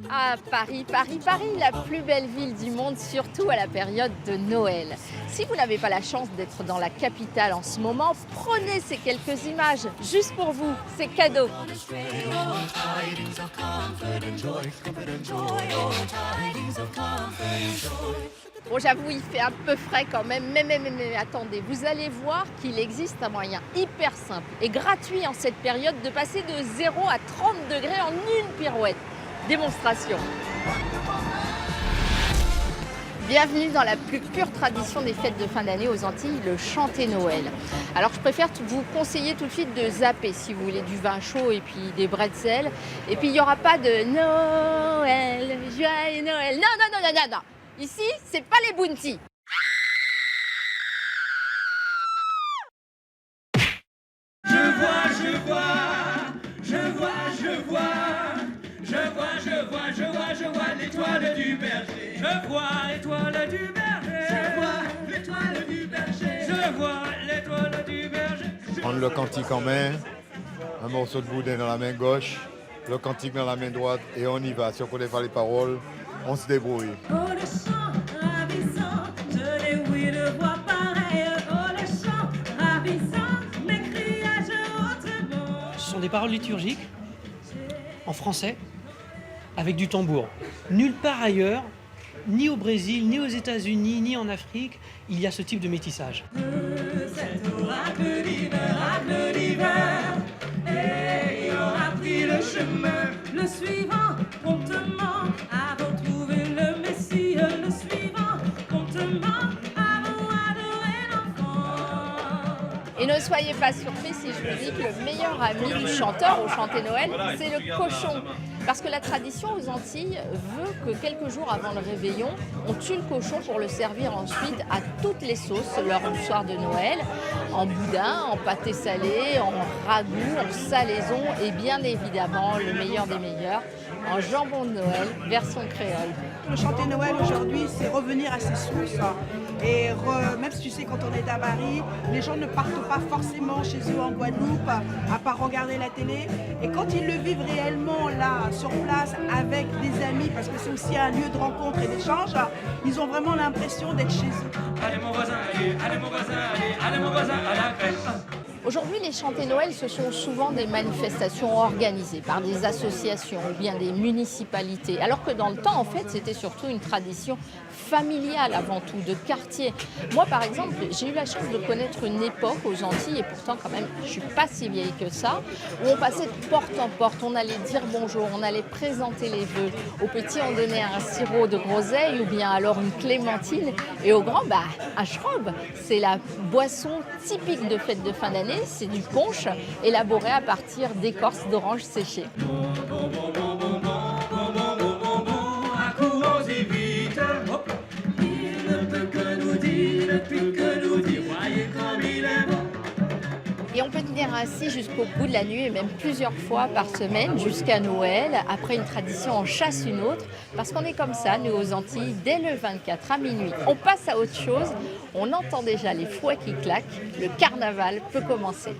Ah, Paris, Paris, Paris, la plus belle ville du monde, surtout à la période de Noël. Si vous n'avez pas la chance d'être dans la capitale en ce moment, prenez ces quelques images, juste pour vous, c'est cadeau. Bon, j'avoue, il fait un peu frais quand même, mais attendez, vous allez voir qu'il existe un moyen hyper simple et gratuit en cette période de passer de 0 à 30 degrés en une pirouette. Démonstration. Bienvenue dans la plus pure tradition des fêtes de fin d'année aux Antilles, le chanter Noël. Alors je préfère vous conseiller tout de suite de zapper si vous voulez du vin chaud et puis des bretzels. Et puis il n'y aura pas de Noël, joyeux Noël. Non. Ici, c'est pas les bounties. Je vois l'étoile du berger. Je vois l'étoile du berger. Je vois l'étoile du berger. Je vois l'étoile du berger. Prendre le cantique en main, un morceau de boudin dans la main gauche, le cantique dans la main droite et on y va. Si on ne connaît pas les paroles, on se débrouille. Oh le chant ravissant, je l'ai ouï de voix pareille. Oh le chant ravissant, m'écriai-je autrement. Ce sont des paroles liturgiques en français avec du tambour. Nulle part ailleurs, ni au Brésil, ni aux États-Unis, ni en Afrique, il y a ce type de métissage. Cet oracle d'hiver, et il aura pris le chemin. Le suivant, promptement, avant de trouver le Messie. Le suivant, promptement, avant adorer l'enfant. Et ne soyez pas surpris si je vous dis que le meilleur ami du chanteur au chanter Noël, c'est le cochon. Parce que la tradition aux Antilles veut que quelques jours avant le réveillon, on tue le cochon pour le servir ensuite à toutes les sauces lors du soir de Noël, en boudin, en pâté salé, en ragoût, en salaison et bien évidemment, le meilleur des meilleurs, en jambon de Noël, version créole. Le chanter Noël aujourd'hui, c'est revenir à ses sources. Et même si tu sais, quand on est à Paris, les gens ne partent pas forcément chez eux en Guadeloupe, à part regarder la télé. Et quand ils le vivent réellement là, sur place, avec des amis, parce que c'est aussi un lieu de rencontre et d'échange, ils ont vraiment l'impression d'être chez eux. Allez mon voisin, allez mon voisin, allez mon voisin à la crèche. Aujourd'hui, les chanter Noël, ce sont souvent des manifestations organisées par des associations ou bien des municipalités. Alors que dans le temps, en fait, c'était surtout une tradition familiale avant tout, de quartier. Moi, par exemple, j'ai eu la chance de connaître une époque aux Antilles, et pourtant quand même, je ne suis pas si vieille que ça, où on passait de porte en porte, on allait dire bonjour, on allait présenter les vœux. Aux petits, on donnait un sirop de groseille ou bien alors une clémentine. Et aux grands, un schrob. C'est la boisson typique de fête de fin d'année. C'est du punch élaboré à partir d'écorce d'orange séchée. Et on peut tenir ainsi jusqu'au bout de la nuit et même plusieurs fois par semaine jusqu'à Noël. Après une tradition, on chasse une autre parce qu'on est comme ça, nous aux Antilles, dès le 24 à minuit. On passe à autre chose, on entend déjà les fouets qui claquent, le carnaval peut commencer.